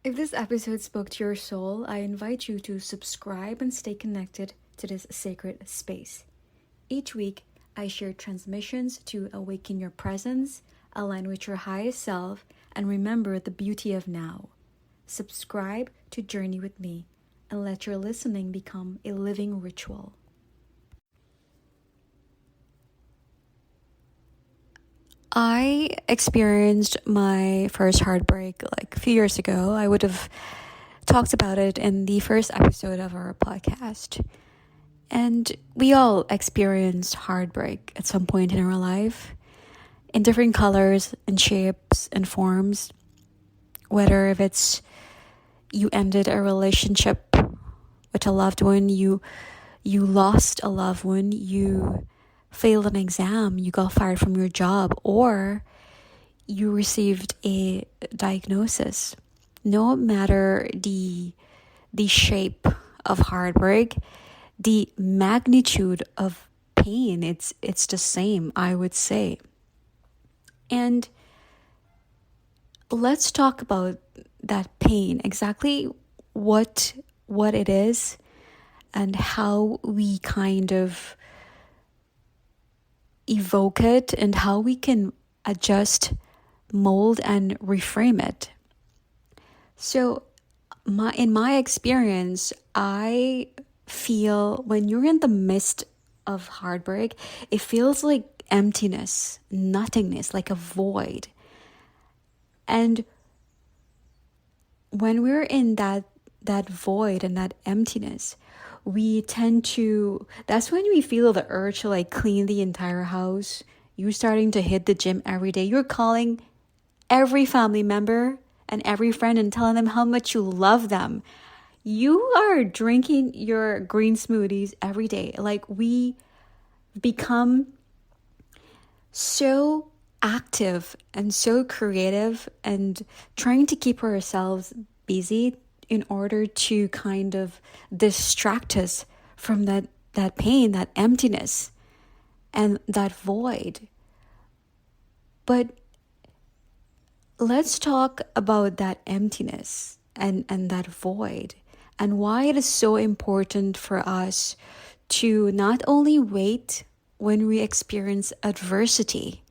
If this episode spoke to your soul, I invite you to subscribe and stay connected to this sacred space. Each week, I share transmissions to awaken your presence, align with your highest self, and remember the beauty of now. Subscribe to Journey with Me and let your listening become a living ritual. I experienced my first heartbreak like a few years ago. I would have talked about it in the first episode of our podcast. And we all experienced heartbreak at some point in our life, in different colors and shapes and forms. Whether if it's you ended a relationship with a loved one, you lost a loved one, you failed an exam, you got fired from your job, or you received a diagnosis. No matter the shape of heartbreak, the magnitude of pain, it's the same, I would say. And let's talk about that pain, exactly what it is and how we kind of evoke it and how we can adjust, mold, and reframe it. So in my experience, I feel when you're in the midst of heartbreak, it feels like emptiness, nothingness, like a void. And when we're in that void and that emptiness, we tend to, that's when we feel the urge to like clean the entire house. You're starting to hit the gym every day. You're calling every family member and every friend and telling them how much you love them. You are drinking your green smoothies every day. Like, we become so active and so creative and trying to keep ourselves busy in order to kind of distract us from that pain, that emptiness, and that void. But let's talk about that emptiness and that void and why it is so important for us to not only wait when we experience adversity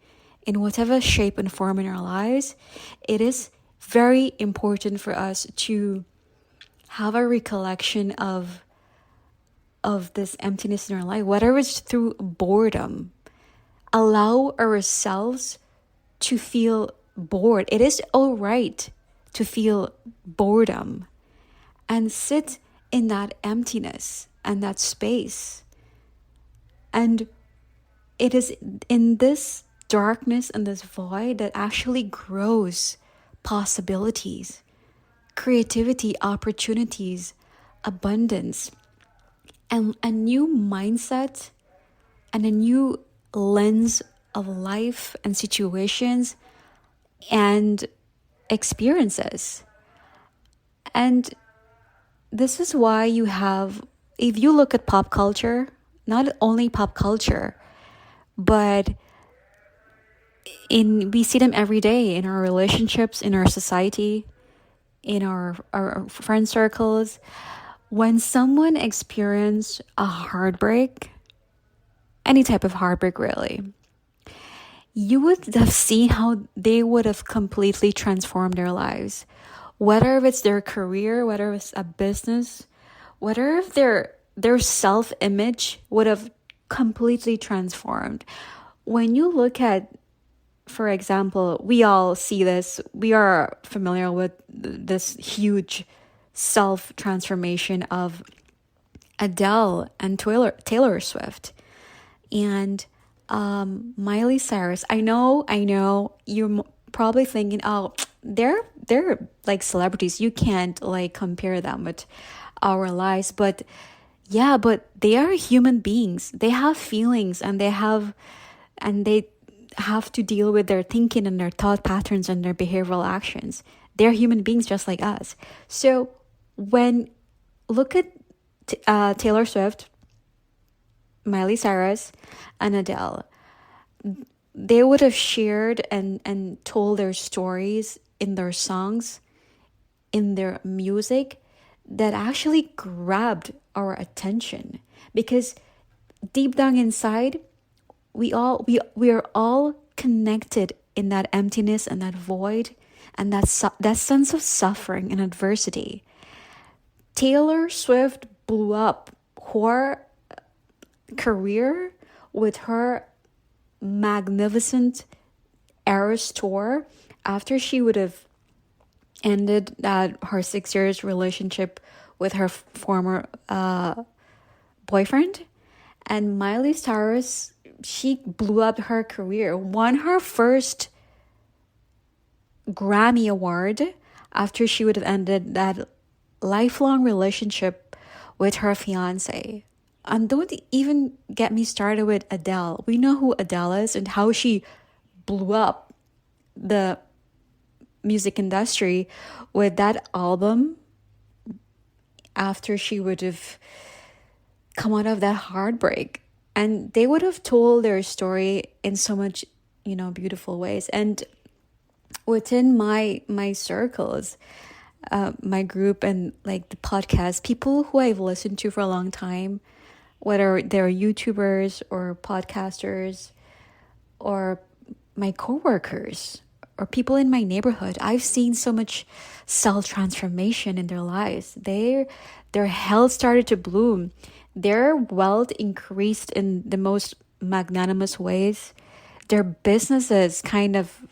in whatever shape and form in our lives. It is very important for us to have a recollection of this emptiness in our life, whether it's through boredom. Allow ourselves to feel bored. It is all right to feel boredom and sit in that emptiness and that space. And it is in this darkness and this void that actually grows possibilities, creativity, opportunities, abundance, and a new mindset and a new lens of life and situations and experiences. And this is why you have, if you look at pop culture, not only pop culture, but we see them every day in our relationships, in our society, in our friend circles. When someone experienced a heartbreak, any type of heartbreak really, you would have seen how they would have completely transformed their lives. Whether it's their career, whether it's a business, whether if their self-image would have completely transformed. When you look at, for example, we all see this, we are familiar with this huge self-transformation of Adele and Taylor Swift and Miley Cyrus. I know you're probably thinking, oh, they're like celebrities. You can't like compare them with our lives. But yeah, but they are human beings. They have feelings and they have to deal with their thinking and their thought patterns and their behavioral actions. They're human beings just like us. So when look at Taylor Swift, Miley Cyrus, and Adele, they would have shared and told their stories in their songs in their music that actually grabbed our attention, because deep down inside, we are all connected in that emptiness and that void and that sense of suffering and adversity. Taylor Swift blew up her career with her magnificent Eras tour after she would have ended her 6 years relationship with her former boyfriend. And Miley Cyrus, she blew up her career, won her first Grammy Award after she would have ended that lifelong relationship with her fiance. And don't even get me started with Adele. We know who Adele is and how she blew up the music industry with that album after she would have come out of that heartbreak. And they would have told their story in so much, beautiful ways. And within my circles, my group and like the podcast, people who I've listened to for a long time, whether they're YouTubers or podcasters or my coworkers or people in my neighborhood, I've seen so much self-transformation in their lives. Their health started to bloom. Their wealth increased in the most magnanimous ways. Their businesses kind of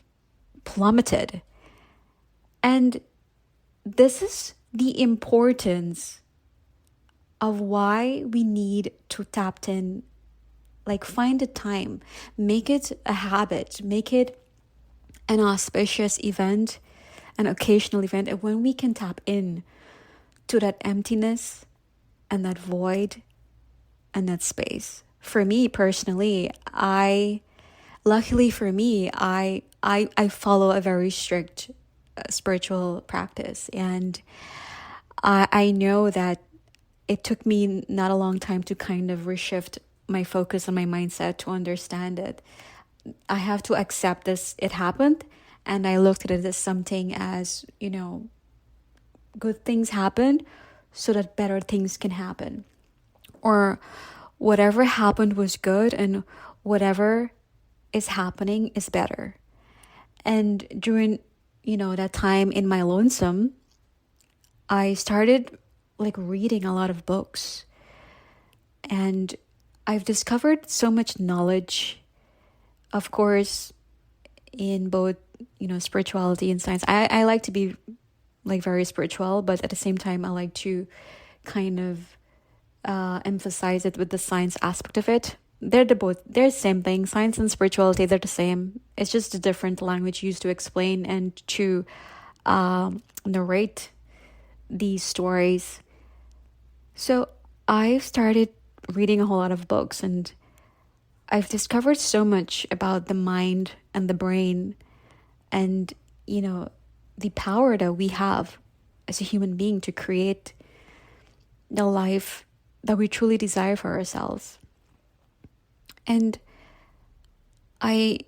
plummeted. And this is the importance of why we need to tap in, like find a time, make it a habit, make it an auspicious event, an occasional event, and when we can tap in to that emptiness and that void and that space. For me personally, luckily for me, I follow a very strict spiritual practice, and I know that it took me not a long time to kind of reshift my focus and my mindset to understand it. I have to accept this. It happened, and I looked at it as something as, good things happen so that better things can happen. Or whatever happened was good, and whatever is happening is better. And during, that time in my lonesome, I started like reading a lot of books, and I've discovered so much knowledge, of course, in both, spirituality and science. I like to be like very spiritual, but at the same time, I like to kind of emphasize it with the science aspect of it. They're the same thing. Science and spirituality, they're the same. It's just a different language used to explain and to narrate these stories. So I've started reading a whole lot of books, and I've discovered so much about the mind and the brain and, the power that we have as a human being to create the life that we truly desire for ourselves. And I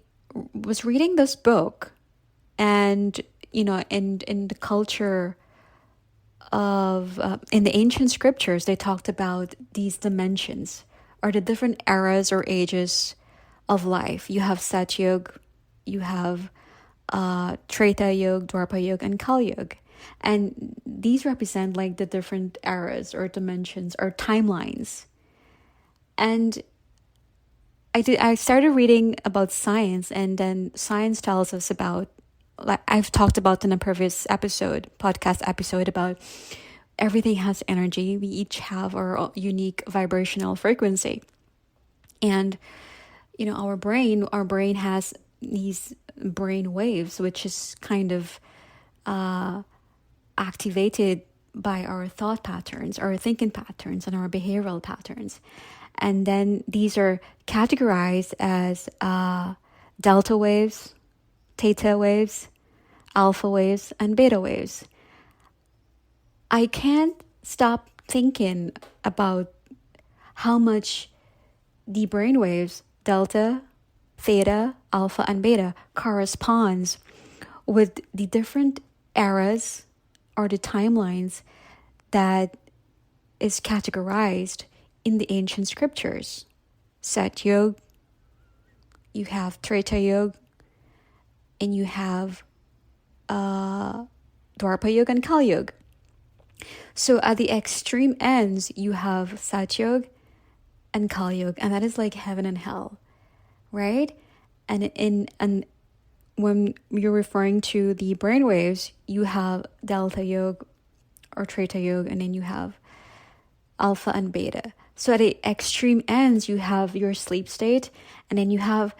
was reading this book, and, in the culture of, in the ancient scriptures, they talked about these dimensions or the different eras or ages of life. You have Satyug, you have Treta Yuga, Dwapara Yuga, and Kali Yuga. And these represent like the different eras or dimensions or timelines. And I started reading about science, and then science tells us about, like I've talked about in a previous podcast episode, about everything has energy. We each have our unique vibrational frequency. And, our brain has these brain waves, which is kind of activated by our thought patterns, our thinking patterns, and our behavioral patterns. And then these are categorized as delta waves, theta waves, alpha waves, and beta waves. I can't stop thinking about how much the brain waves, delta, theta, alpha, and beta, corresponds with the different eras are the timelines that is categorized in the ancient scriptures. Sat Yuga, you have Treta Yuga, and you have Dwapara Yuga and Kali Yuga. So at the extreme ends, you have Sat Yuga and Kali Yuga, and that is like heaven and hell, right? And when you're referring to the brainwaves, you have Delta Yuga or Treta Yuga, and then you have Alpha and Beta. So at the extreme ends, you have your sleep state, and then you have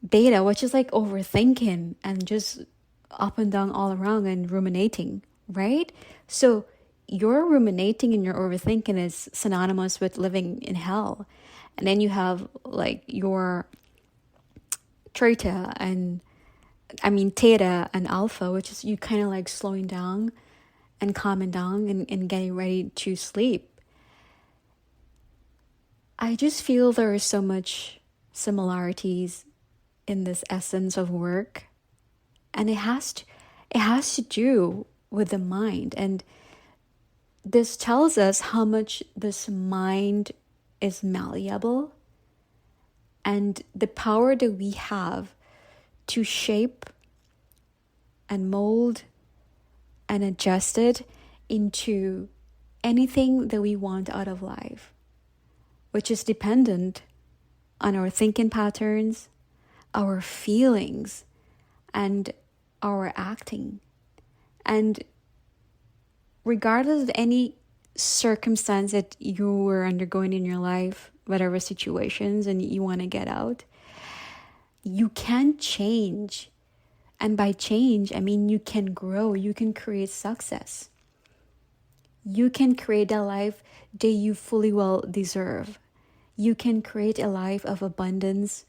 Beta, which is like overthinking and just up and down all around and ruminating, right? So your ruminating and your overthinking is synonymous with living in hell. And then you have like your Theta and Alpha, which is you kind of like slowing down and calming down and getting ready to sleep. I just feel there are so much similarities in this essence of work, and it has to do with the mind. And this tells us how much this mind is malleable, and the power that we have to shape and mold and adjust it into anything that we want out of life, which is dependent on our thinking patterns, our feelings, and our acting. And regardless of any circumstance that you were undergoing in your life, whatever situations, and you want to get out, you can change. And by change, I mean you can grow, you can create success. You can create a life that you fully well deserve. You can create a life of abundance,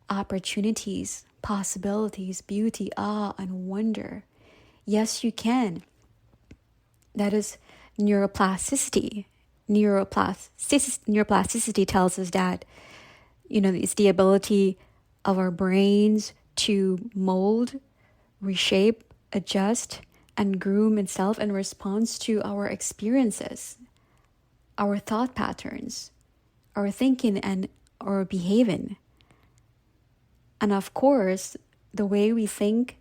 opportunities, possibilities, beauty, awe, and wonder. Yes, you can. That is neuroplasticity. Neuroplasticity tells us that, it's the ability of our brains to mold, reshape, adjust, and groom itself in response to our experiences, our thought patterns, our thinking, and our behaving. And of course, the way we think,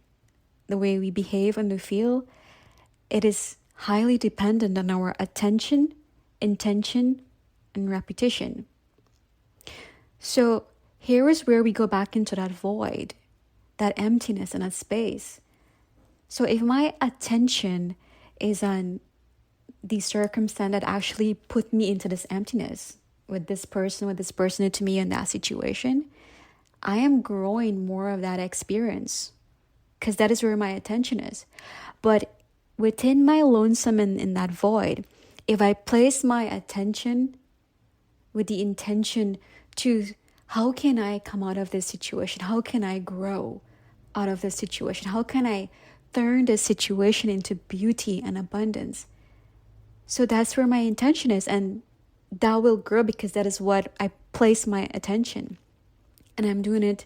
the way we behave and we feel, it is highly dependent on our attention, intention, and repetition. So here is where we go back into that void, that emptiness and that space. So if my attention is on the circumstance that actually put me into this emptiness with this person to me in that situation, I am growing more of that experience because that is where my attention is. But within my lonesome in that void, if I place my attention with the intention to how can I come out of this situation? How can I grow out of this situation? How can I turn this situation into beauty and abundance? So that's where my intention is, and that will grow because that is what I place my attention. And I'm doing it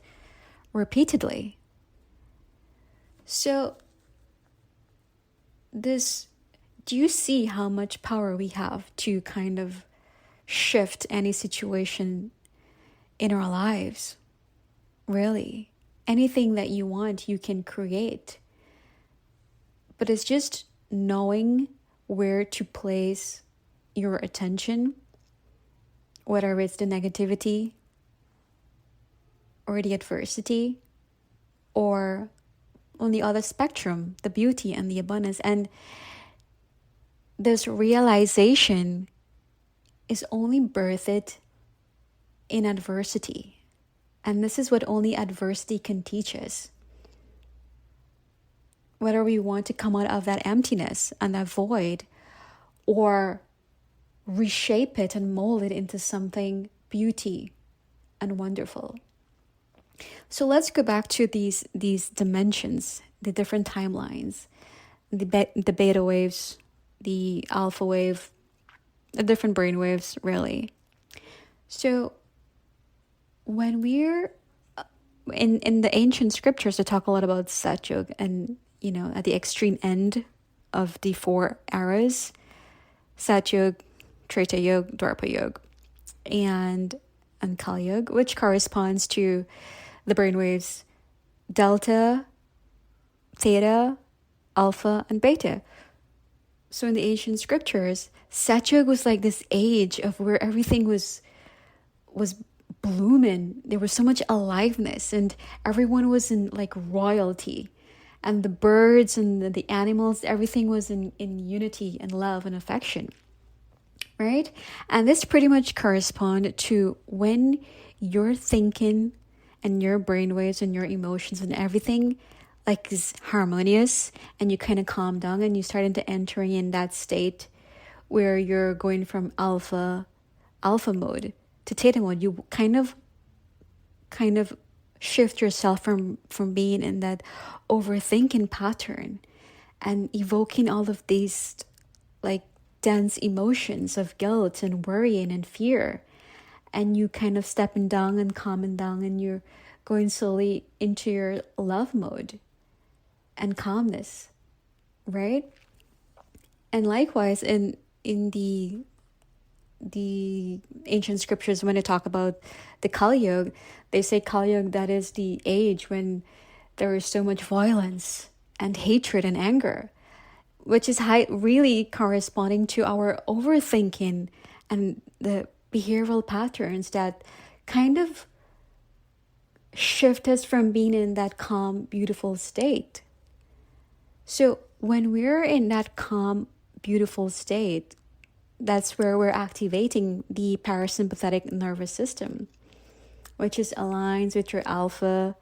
repeatedly. So do you see how much power we have to kind of shift any situation in our lives? Really, anything that you want, you can create. But it's just knowing where to place your attention, whether it's the negativity or the adversity, or on the other spectrum, the beauty and the abundance. And this realization is only birthed in adversity. And this is what only adversity can teach us. Whether we want to come out of that emptiness and that void, or reshape it and mold it into something beauty and wonderful. So let's go back to these dimensions, the different timelines, the beta waves, the alpha wave, the different brain waves, really. So when we're in the ancient scriptures, they talk a lot about Satyug, and at the extreme end of the 4 eras: Satyug, Treta Yuga, Dwapara Yuga, and Kali Yuga, which corresponds to the brainwaves delta, theta, alpha, and beta. So in the ancient scriptures, Satyug was like this age of where everything was blooming. There was so much aliveness, and everyone was in like royalty, and the birds and the animals, everything was in unity and love and affection, right? And this pretty much correspond to when your thinking and your brainwaves and your emotions and everything like is harmonious, and you kind of calm down and you start into entering in that state where you're going from alpha mode to theta mode. You kind of shift yourself from being in that overthinking pattern and evoking all of these like dense emotions of guilt and worrying and fear, and you kind of stepping down and calming down, and you're going slowly into your love mode and calmness, right? And likewise in the ancient scriptures, when they talk about the Kali Yuga, they say Kali Yuga, that is the age when there is so much violence and hatred and anger, which is really corresponding to our overthinking and the behavioral patterns that kind of shift us from being in that calm, beautiful state. So when we're in that calm, beautiful state, that's where we're activating the parasympathetic nervous system, which is aligns with your alpha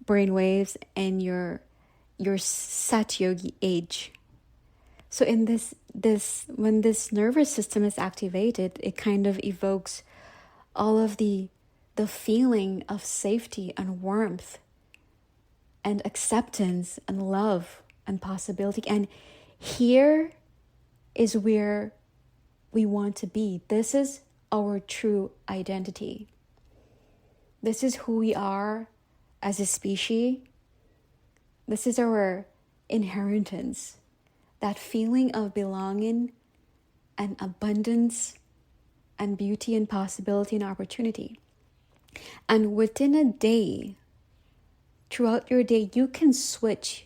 brainwaves and your Satyogi age. So in this when this nervous system is activated, it kind of evokes all of the feeling of safety and warmth and acceptance and love and possibility. And here is where we want to be. This is our true identity. This is who we are as a species. This is our inheritance. That feeling of belonging and abundance and beauty and possibility and opportunity. And within a day, throughout your day, you can switch.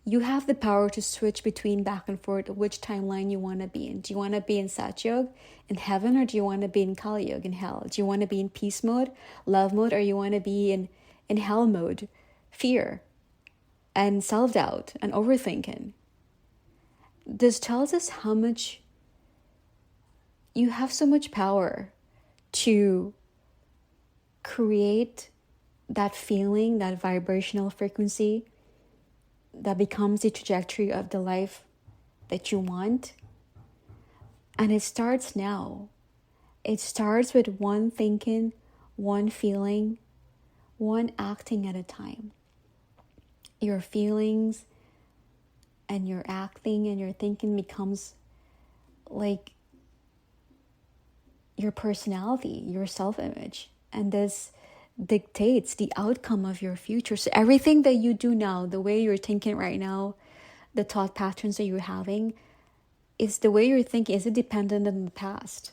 You have the power to switch between back and forth which timeline you want to be in. Do you want to be in Satyug, in heaven, or do you want to be in Kali Yuga, in hell? Do you want to be in peace mode, love mode, or you want to be in hell mode, fear and self-doubt and overthinking? This tells us how much you have so much power to create that feeling, that vibrational frequency that becomes the trajectory of the life that you want. And it starts now. It starts with one thinking, one feeling, one acting at a time. Your feelings and your acting and your thinking becomes like your personality, your self-image. And this dictates the outcome of your future. So everything that you do now, the way you're thinking right now, the thought patterns that you're having, is the way you're thinking. Is it dependent on the past?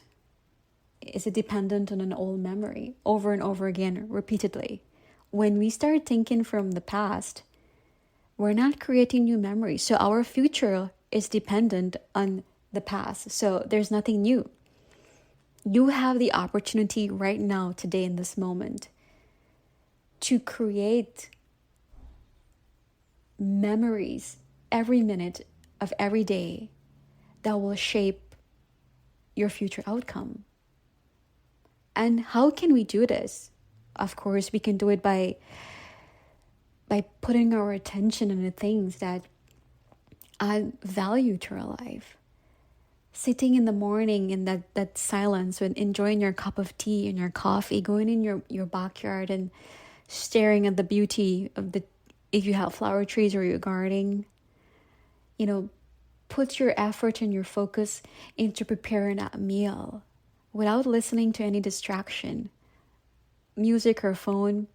Is it dependent on an old memory over and over again, repeatedly? When we start thinking from the past, we're not creating new memories. So our future is dependent on the past. So there's nothing new. You have the opportunity right now, today, in this moment, to create memories every minute of every day that will shape your future outcome. And how can we do this? Of course, we can do it by putting our attention on the things that add value to our life. Sitting in the morning in that silence and enjoying your cup of tea and your coffee, going in your backyard and staring at the beauty of if you have flower trees or you're gardening, put your effort and your focus into preparing that meal without listening to any distraction, music or phone.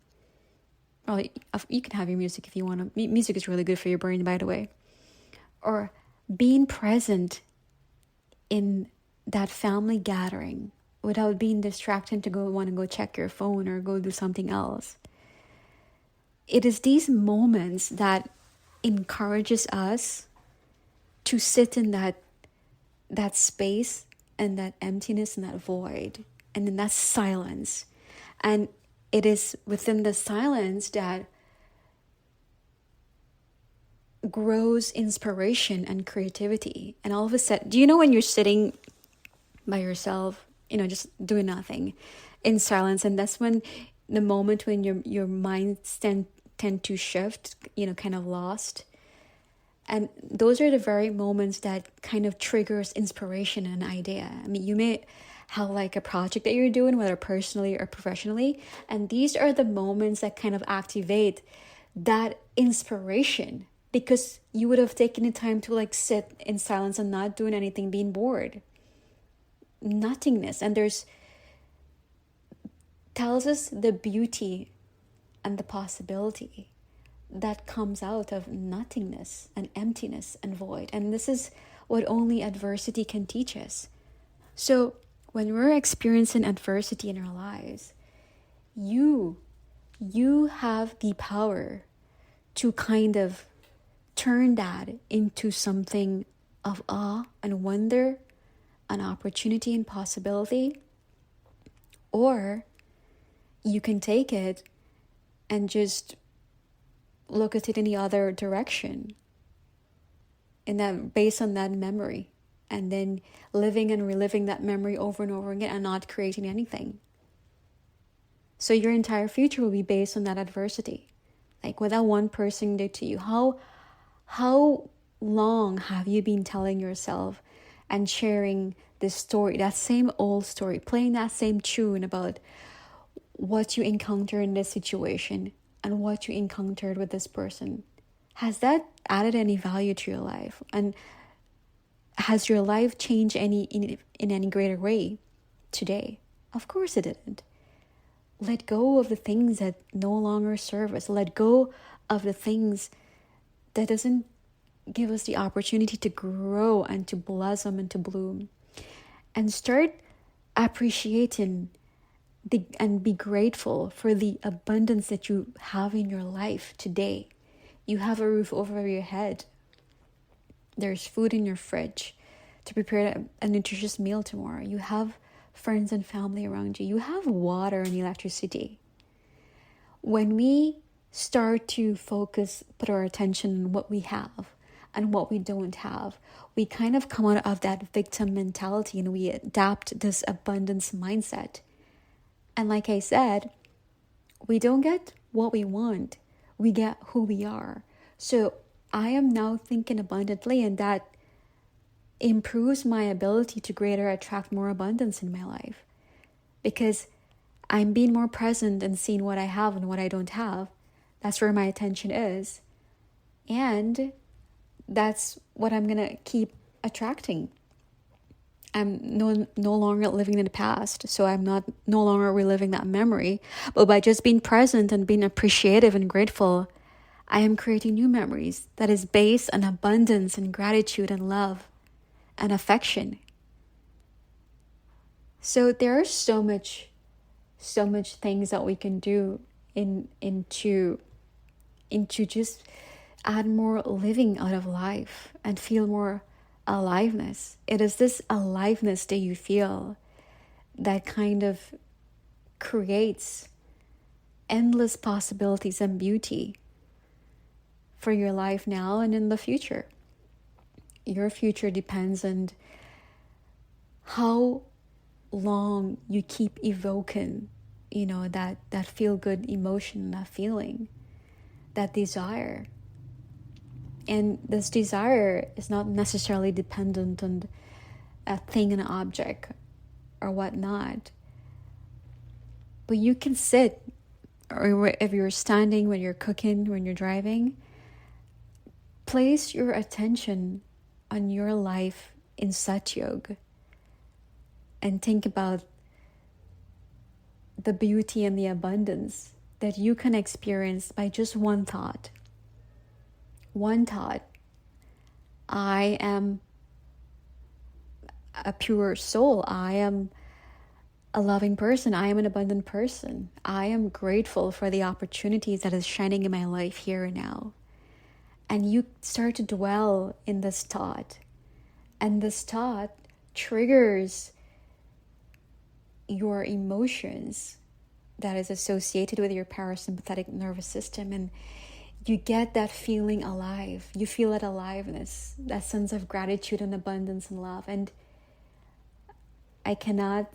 Well, you can have your music if you want to. Music is really good for your brain, by the way. Or being present in that family gathering without being distracted to want to go check your phone or go do something else. It is these moments that encourages us to sit in that space and that emptiness and that void and in that silence. And it is within the silence that grows inspiration and creativity. And all of a sudden, do you know when you're sitting by yourself, just doing nothing in silence, and that's when the moment when your minds tend to shift, kind of lost. And those are the very moments that kind of triggers inspiration and an idea. I mean, you may have like a project that you're doing, whether personally or professionally, and these are the moments that kind of activate that inspiration, because you would have taken the time to like sit in silence and not doing anything, being bored, nothingness. And tells us the beauty and the possibility that comes out of nothingness and emptiness and void. And this is what only adversity can teach us. So when we're experiencing adversity in our lives, you have the power to kind of turn that into something of awe and wonder, an opportunity and possibility. Or you can take it and just look at it in the other direction, and that based on that memory, and then living and reliving that memory over and over again and not creating anything. So your entire future will be based on that adversity. Like what that one person did to you. How long have you been telling yourself and sharing this story, that same old story, playing that same tune about what you encounter in this situation and what you encountered with this person? Has that added any value to your life? And has your life changed in any greater way today? Of course it didn't. Let go of the things that no longer serve us. Let go of the things that doesn't give us the opportunity to grow and to blossom and to bloom. And start appreciating and be grateful for the abundance that you have in your life today. You have a roof over your head. There's food in your fridge to prepare a nutritious meal tomorrow. You have friends and family around you. You have water and electricity. When we start to put our attention on what we have and what we don't have, we kind of come out of that victim mentality and we adapt this abundance mindset. And like I said, we don't get what we want. We get who we are. So I am now thinking abundantly, and that improves my ability to greater attract more abundance in my life. Because I'm being more present and seeing what I have and what I don't have. That's where my attention is. And that's what I'm going to keep attracting. I'm no longer living in the past, so I'm no longer reliving that memory. But by just being present and being appreciative and grateful, I am creating new memories that is based on abundance and gratitude and love and affection. So there are so much things that we can do into just add more living out of life and feel more aliveness. It is this aliveness that you feel that kind of creates endless possibilities and beauty for your life now and in the future. Your future depends on how long you keep evoking, that feel-good emotion, that feeling, that desire. And this desire is not necessarily dependent on a thing, an object, or whatnot. But you can sit, or if you're standing, when you're cooking, when you're driving, place your attention on your life in Satyog and think about the beauty and the abundance that you can experience by just one thought I am a pure soul. I am a loving person. I am an abundant person. I am grateful for the opportunities that is shining in my life here and now. And you start to dwell in this thought. And this thought triggers your emotions that is associated with your parasympathetic nervous system. And you get that feeling alive. You feel that aliveness, that sense of gratitude and abundance and love. And I cannot,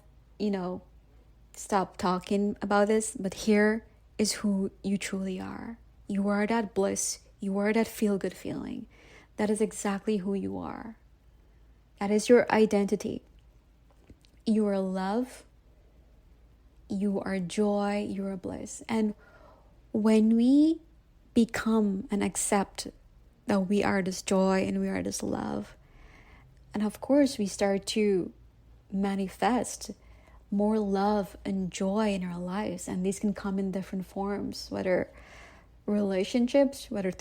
stop talking about this, but here is who you truly are. You are that bliss. You are that feel-good feeling. That is exactly who you are. That is your identity. You are love. You are joy. You are bliss. And when we become and accept that we are this joy and we are this love, and of course we start to manifest more love and joy in our lives, and these can come in different forms, whether through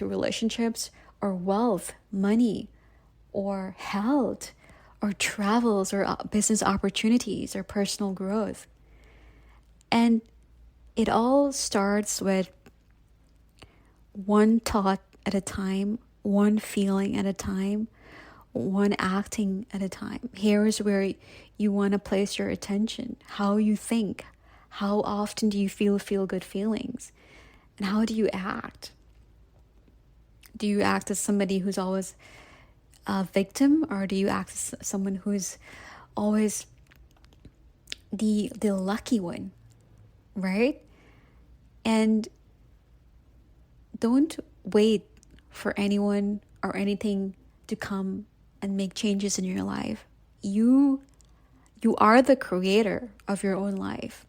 relationships or wealth, money, or health, or travels, or business opportunities, or personal growth. And it all starts with one thought at a time, one feeling at a time, one acting at a time. Here is where you want to place your attention. How you think. How often do you feel good feelings? And how do you act? Do you act as somebody who's always a victim, or do you act as someone who's always the lucky one, right? And don't wait for anyone or anything to come and make changes in your life. You are the creator of your own life.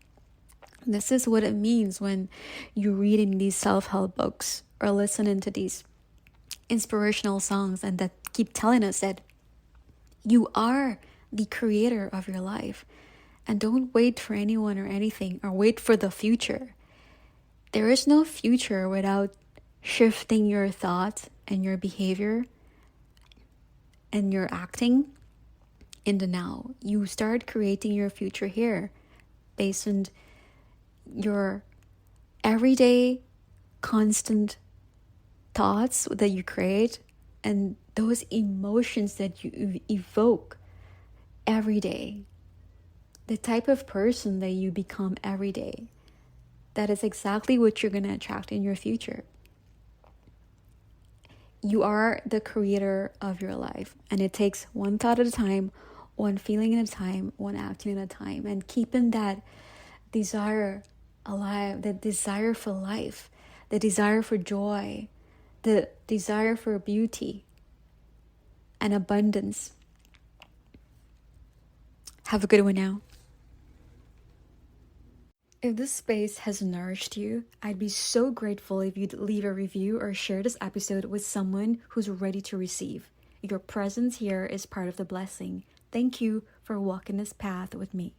This is what it means when you read in these self-help books or listen into these inspirational songs and that keep telling us that you are the creator of your life. And don't wait for anyone or anything, or wait for the future. There is no future without shifting your thoughts and your behavior and your acting in the now. You start creating your future here based on your everyday constant thoughts that you create and those emotions that you evoke every day. The type of person that you become every day, that is exactly what you're going to attract in your future. You are the creator of your life, and it takes one thought at a time, one feeling at a time, one acting at a time, and keeping that desire alive, the desire for life, the desire for joy, the desire for beauty and abundance. Have a good one now. If this space has nourished you, I'd be so grateful if you'd leave a review or share this episode with someone who's ready to receive. Your presence here is part of the blessing. Thank you for walking this path with me.